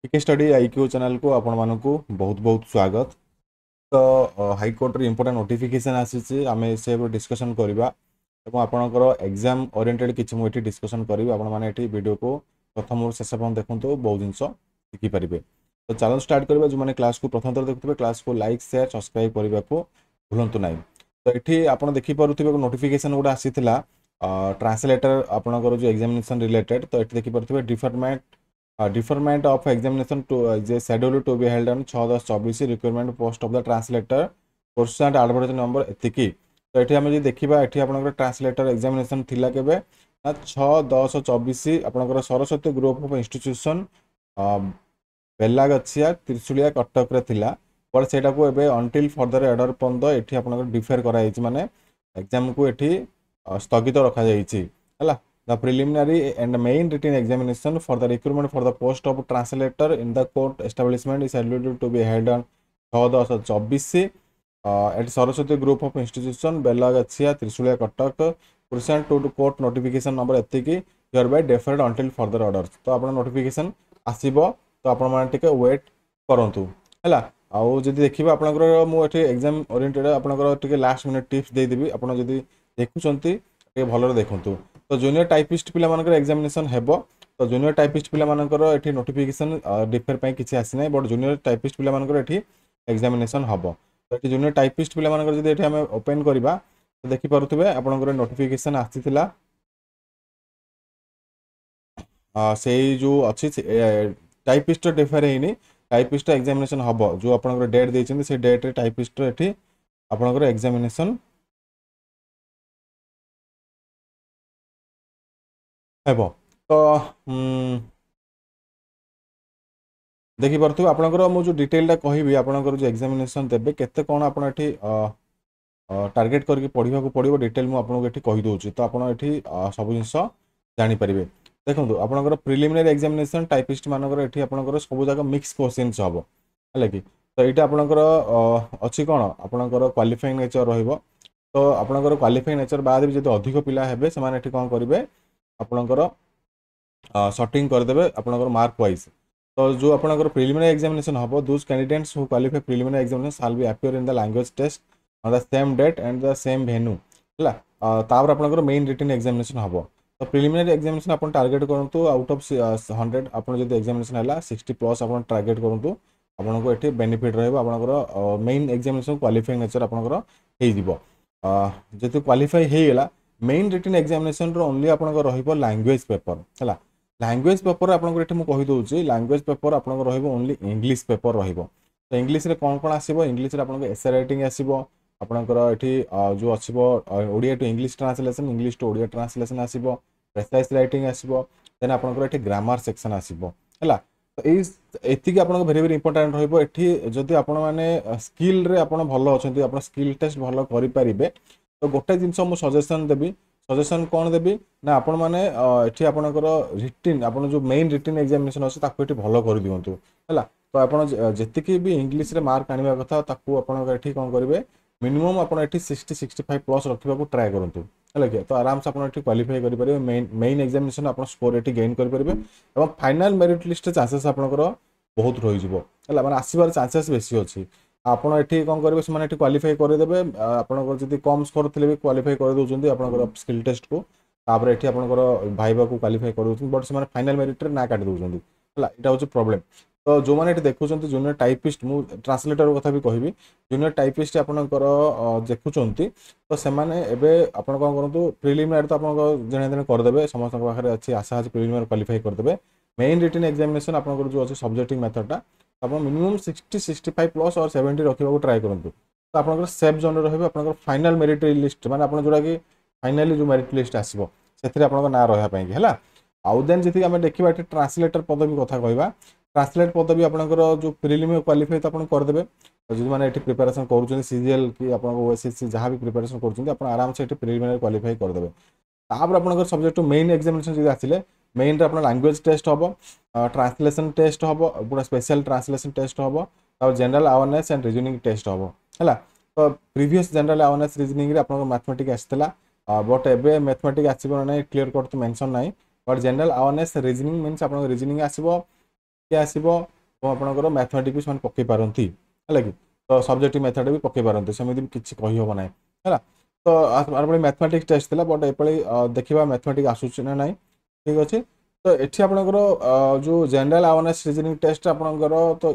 पीके study IQ channel को आपण मानक बहुत बहुत स्वागत। तो हाईकोर्ट इंपोर्टेंट नोटिफिकेशन आसी आम से डिस्कसन करवा आपणकर एग्जाम ओरिएंटेड किसी मुझे डिस्कसन करी आपने वीडियो को प्रथम शेष पर्यटन देखते बहुत जिन शिखिपारे। तो चलो स्टार्ट करवा जो मैंने क्लास को प्रथम थर देखुए क्लास को लाइक शेयर सब्सक्राइब करने को भूलु ना। तो ये आप देखिपे नोटिफिकेशन गोटे आसी ट्रांसलेटर आपणकर जो एग्जामिनेशन रिलेटेड। तो ये देखिपे deferment of examination to schedule to be held on 6/10/24 requirement post of the translator course and advertisement number एतिकी। तो ये आम देखा ये आपंकर ट्रांसलेटर एग्जामिनेशन थिला केबे 6/10/24 आपंकर Saraswati group of institution Belagachhia Trisulia Cuttack रे थिला। पर सेटा को एबे अंटिल फर्दर ऑर्डर पर्यंत ये आपंकर डिफेयर कराई माने एग्जाम को ये स्थगित रखा जाइछि हला। The preliminary and main written examination for the recruitment for the post of translator in the court establishment is scheduled to be held on 6/10/24 at Saraswati Group of Institution, Belagachia, Trisulia, Katak, pursuant to court notification number एतिकी hereby deferred until further orders। तो आपन notification आसीबो तो आपण माने टिके wait करंतु हला। आउ जदि देखिबा आपनकर मु एठी एग्जाम ओरिएंटेड आपनकर टिके लास्ट मिनिट टिप्स दे देबी आपण जदि देखुचंती टिके भलरे देखंतु। तो जूनियर टाइपिस्ट पिला मानकर एग्जामिनेशन हेबो। तो जूनियर टाइपिस्ट पिला मानकर एठी नोटिफिकेशन डिफेयर पई किछि आसी नै बट जूनियर टाइपिस्ट पिला मानकर एठी एग्जामिनेशन हबो। तो एठी जूनियर टाइपिस्ट पिला मानकर जदि एठी हम ओपन करबा तो देखि पारुथिबे आपनकर नोटिफिकेशन आसीथिला सेई जो अछि टाइपिस्ट डिफेयर हेनी टाइपिस्ट एग्जामिनेशन हबो जो आपनकर डेट दैछन्ती से डेट रे टाइपिस्ट एठी आपनकर एग्जामिनेशन हेबो। तो देखि पारथु आपनकर मु जो डिटेलटा कहबी आपनकर जो एग्जामिनेशन देबे केते कोन आपन एठी टार्गेट करके पढ़िबा को पड़िबो डिटेल मु आपन एठी कहि दोछि। तो आपन एठी सब जिंस जानि परिबे। देखंतु आपनकर प्रिलिमिनरी एग्जामिनेशन टाइपिस्ट मानकर एठी आपनकर सब जागा मिक्स क्वेश्चंस हबो हले कि। तो एटा आपनकर अछि कोन आपनकर क्वालिफाइंग नेचर रहइबो। तो आपनकर क्वालिफाइंग नेचर बाद भी जदि अधिक पिला हेबे से माने एठी कोन करिवे आपनकर शॉर्टिंग करदेवे आपनकर मार्क वाइज। तो जो आपनकर प्रिलिमिनरी एग्जामिनेशन हबो those candidates who qualify preliminary examination shall be appear in the language test on the same date and the same venue हला। तापर आपनकर मेन रिटन एग्जामिनेशन हबो। तो प्रिलिमिनरी एग्जामिनेशन आपन टारगेट करंतु आउट ऑफ 100 आपन जदि एग्जामिनेशन हला 60 प्लस आपन टारगेट करंतु आपनको एठी बेनिफिट रहइबो आपनकर मेन एग्जामिनेशन क्वालिफाइंग नेचर आपनकर हेइ दिबो। जति क्वालिफाई हेइ गेला मेन रिटन एग्जामिनेशन रो ओनली आपनकर रहइबो लैंग्वेज पेपर हला। लैंग्वेज पेपर आपनकर एठी मु कहि दोछि लैंग्वेज पेपर आपनकर रहइबो ओनली इंग्लिश पेपर रहइबो। तो इंग्लिश रे कोन कोन आसीबो इंग्लिश रे आपनकर एसे राइटिंग आसीबो आपनकर एठी जो आसीबो Odia to English translation English to Odia translation आसीबो प्रेसाइज राइटिंग आसीबो देन आपनकर एठी ग्रामर सेक्शन आसीबो हला। तो एति कि आपनकर वेरी वेरी इंपोर्टेंट रहइबो एठी जदि आपण माने स्किल रे आपण भलो अछंती आपण स्किल टेस्ट भलो करि परिबे। तो गोटे जिंस मु सजेशन देबी सजेशन कौन देवी ना आपण मैंने ये आपणकर रिटिन आपन जो मेन रिटिन एग्जामिनेशन अच्छे ताको ये भल कर दिंतु है। तो आपड़ जी भी इंग्लीश रे मार्क आने कथा ताकू आपड़ी कौन करेंगे मिनिमम आप 60-65 प्लस रखा ट्राए करूँ है कि। तो आराम से आपड़ी क्वालिफाई करेंगे मेन एग्जामिनेशन आप स्कोर ये गेन करेंगे और फाइनाल मेरिट लिस्ट चांसेस आपंकर बहुत रही है मैंने आसबार चांसेस बेसी अच्छी। आपड़ ये कौन करेंगे से क्वालिफाई करदेवे आपंकर जब कम स्कोर थे भी क्वालिफाई कर दूसरी आपंकर स्किल टेस्ट को तापर ये आपंकर भाईबा को क्वालिफाई कर बट से फाइनाल मेरिट रे ना काटि दूसरी है यहाँ हूँ प्रोब्लेम। तो जो मैंने देखुं जूनियर टाइपिस्ट मु ट्रांसलेटर कथा भी कहबी जूनियर टाइपिस्ट आपंकर देखुं तो से आप कौन करूँ प्रिलिमिनरी तो आप जने दिन करदे समस्त पाखे अच्छी आशा अच्छी प्रिलिमिनरी क्वालिफाई करदे। मेन रिटन एग्जामिनेशन आपंकर जो अच्छे सब्जेक्टिंग मेथडटा आप मिनिमम 60-65 प्लस और 70 रखा ट्राए करूँ। तो आप सेफ जोन रही आप फाइनाल मेरिट लिस्ट माने आप जोड़ा कि फाइनाली जो मेरिट लिस्ट आसो से ना रही है। आउ देन जी आम देखा ट्रांसलेटर पदवी कथा कहवा ट्रांसलेट पदवी आपंकर जो प्रिलिमिनरी क्वालिफाई तो आप करदे जो मैंने ये प्रिपेरेसन कर सीजीएल कि आप ओएसएससी जहाँ भी प्रिपेरेसन कर आराम से प्रिलिमिनरी क्वालिफाई करदे। तापर आपंकर सब्जेक्ट मेन एग्जामिनेशन जो आसिले मेन रे लैंग्वेज टेस्ट हम ट्रांसलेशन टेस्ट हम पूरा स्पेशल ट्रांसलेशन टेस्ट हम और general awareness and reasoning test हम है। तो प्रीवियस जनरल अवेयरनेस रीजनिंग रे आपन मैथमेटिक्स आसला बट एबे मैथमेटिक्स आसीबो ना क्लियर कट तो मेंशन नाही but general awareness reasoning means आपन रीजनिंग आसीबो क्या आसीबो तो आपणकर मैथमेटिक्स भी से पकई पारती है कि तो सब्जेक्टिव मेथड भी पकई पारती सेमती भी किसी कही हम ना है तो आपने मैथमेटिक्स टेस्ट थी बट एपली देखा मैथमेटिक्स आसूँ ना ना ठीक अच्छे तो ये आपंकर जो जनरल अवेयरनेस रीजनिंग टेस्ट आपंकर तो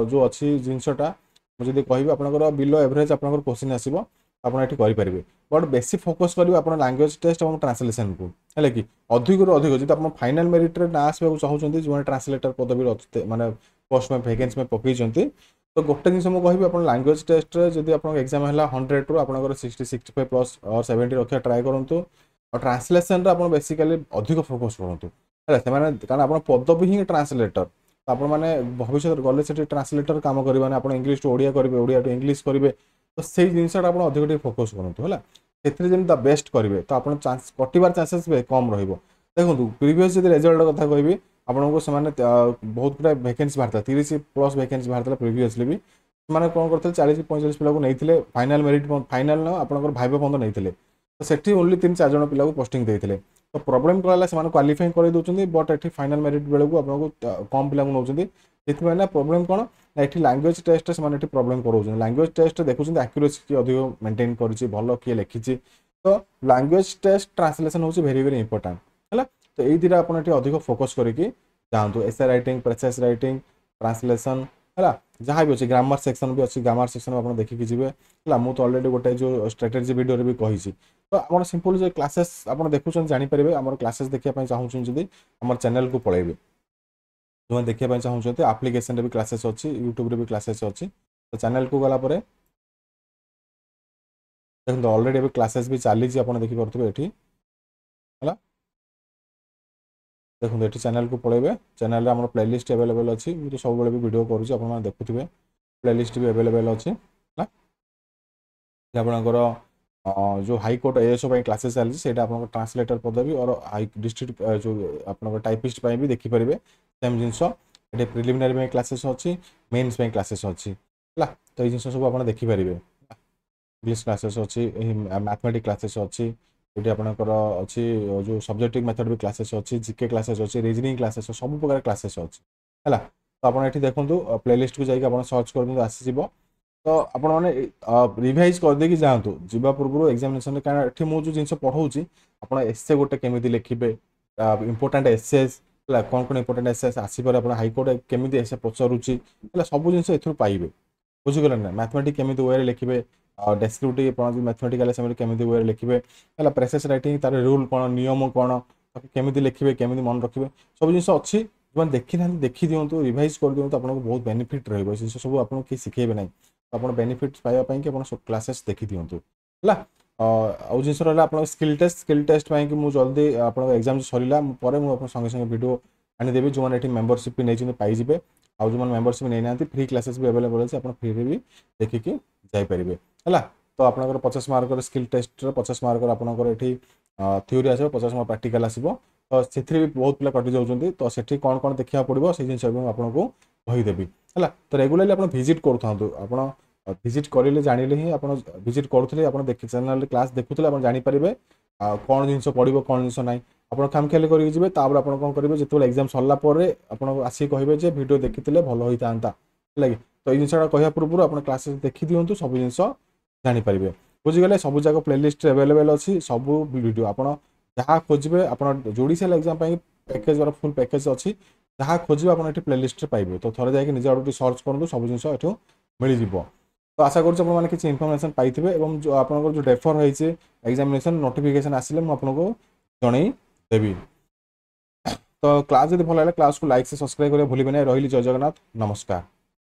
जो अच्छी जिनसटा मुझे कहि आपंकर बिलो एवरेज आपंकर क्वेश्चन आसो आप ये करेंगे बट बेसी फोकस करेंगे आप लैंग्वेज टेस्ट और ट्रांसलेसन को है कि अधिक अधिक जब आप फाइनाल मेरिट ना आसवाक चाहते जो ट्रांसलेटर पदवी मानने पोस्ट में वैकेंसी में पकई तो गोटे जिन मुझे आप लैंग्वेज टेस्ट जब आप एग्जाम है 100 रु आप 60-65 प्लस और 70 रखा ट्राए करूँ और ट्रांसलेसन आप बेसिकाली अधिक फोकस करूँ है कारण आप पदवी ही ट्रांसलेटर तो आप भविष्य गले से ट्रांसलेटर कम करेंगे आप इंग्लीश टू ओडिया करेंगे ओडिया टू इंग्लीश करेंगे तो से जिनसा आप अधिक फोकस करूँ है से द बेस्ट करेंगे तो आप कटिबार चांसेस कम रही देखो प्रीवियस जब रिजल्ट कथा कहि आपको से बहुत गुड़ा वैकेंसी बाहर 30 प्लस वैकेंसी बाहर प्रीवियसली भी मैंने कौन करते 40-45 पिला नहीं फाइनाल मेरिट फाइनाल ना आप भाइबा बंद नहीं तो सेठी ओनली 3-4 जन पिला पोस्टिंग देते तो प्रोब्लेम कला से क्वालिफाई कर दूसरी बट ये फाइनाल मेरिट बेलू आपको कम पिला नौ ना प्रोब्लेम कौन ना ये लैंग्वेज टेस्ट से प्रोब्लेम कर लैंग्वेज टेस्ट देखुं एक्यूरेसी अधिक मेंटेन कर भल किए लिखी तो लैंग्वेज टेस्ट ट्रांसलेसन हूँ वेरी वेरी इंपोर्टेंट है तो ये दुटा आप अधिक फोकस करके जातु essay writing presses writing translation है जहाँ भी अच्छे ग्रामर सेक्शन भी अच्छी ग्रामर सेक्शन आप देखिए जी है मुझे तो अलरेडी गोटे जो स्ट्रेटेजी वीडियो भी कही तो आप सिंपल जो क्लासेस आप देखुं जानीपारे आम क्लासेस देखा चाहूँ जब आम चैनल को पलैबे जो देखा चाहते आप्लिकेसन भी क्लासेस अच्छी यूट्यूब भी क्लासेस अच्छी तो चैनल को गला देखो अलरेडी अभी क्लासेस भी चली आप देखिपे ये है देखो ये चैनल को पलैबे चैनल आम प्लेलिस्ट अवेलेबल अच्छी मुझे सब भी वीडियो करुँच आप देखुए प्लेलिस्ट भी अवेलेबल अच्छी है आपणकर जो हाईकोर्ट एएसओ क्लासेस चलती है आप ट्रांसलेटर पदवी और हाई डिस्ट्रिक्ट जो आप टाइपिस्ट भी देखिपारे सेम जिनस ये प्रिलिमिनारी क्लासेस अच्छी मेन्स क्लासेस अच्छी है तो ये जिन सब आप देखिपारे इंग्लिश क्लासेस अच्छी मैथमेटिक्स क्लासेस अच्छी ये आपंकर अच्छी जो सब्जेक्टिव मेथड भी क्लासेस अच्छी जीके क्लासेस अच्छी रीजनिंग क्लासेस सब प्रकार क्लासेस अच्छी है तो आप देखो प्लेलिस्ट को जाकर सर्च कर आसीज तो आपण मैंने रिवाइज करदे जातु जीवा पूर्व एग्जामिनेशन कारण मुझे जिन पढ़ाऊँगी आप एसे गोटे केमी लिखे इंपोर्टाट एसेस कौन कौन इंपोर्टाट एसेस आसपे आप हाईकोर्ट केमी एसे पचारूँ सब जिन पाइबे बुझीगले ना मैथमेटिक्स केमी वे लिखे डेस्क्रिप्टिव मैथमेटिकल से केमी वे लिखे है प्रेसेस राइटिंग तार रूल कौन नियम कौन केमी लिखे केमी मन रखिए सब जिन अच्छी जो देखी ना देखी दिंतु रिवाइज कर दिंतु आपको बहुत बेनिफिट रही सब आपको किए शिखेबे ना आप बेनिफिट पाइबापी कि आप क्लासेस देखी दिंतु है आउ जिन रहा स्किल टेस्ट कि मुझे जल्दी आप एग्जाम सरला मुझे संगे संगे वीडियो आनीदेवी जो मैंने मेम्बरशिप भी नहीं पाइबे आउ जो मेम्बरशिप नहीं ना फ्री क्लासेस भी अवेलेबल अच्छे आप फ्री भी देखिकी जापारे है तो आप 50 मार्क स्किल टेस्ट 50 मार्क आपंकर ये थ्योरी आस 50 मार्क प्रैक्टिकल आसो तो से भी बहुत पिला कटि जाऊँगी तो सेठी कौन कौन देखा पड़ो से जिन आपको कहीदेवी है तो रेगुलाली आप भिजिट करूँ आप भिजिट करेंगे जानिले ही आप भिजिट करुले आप देख चैनल क्लास देखुले आप जानीपारे कौन जिन पड़ो कौन जिन ना आप खामखियाली करेंगे तापर आप कौन करेंगे जो एग्जाम सरला आप आसिक कहे वीडियो देखी भल होता है कि तो ये जिनसा कहवा पूर्व आप क्लासेस देखी दिंतु सब जिन जानीपारे बुझीगले सब जगह प्लेलिस्ट अवेलेबल अच्छी सब वीडियो आप जहाँ खोजे आप जोड़ी एग्जाम पैकेज वाला फुल पैकेज अच्छी जहाँ खोजे आप प्लेलिस्ट पाइबे तो थोड़े जाकि निज आड़ सर्च करूँ सब जिन मिल तो आशा करूँ किसी इनफर्मेशन पाइबे और जो आप जो रेफर होती एग्जामिनेशन नोटिफिकेशन आसिले मुझे जन देवी तो क्लास जब भल है क्लास को लाइक से सब्सक्राइब करें भूलें ना रही जय जगन्नाथ नमस्कार।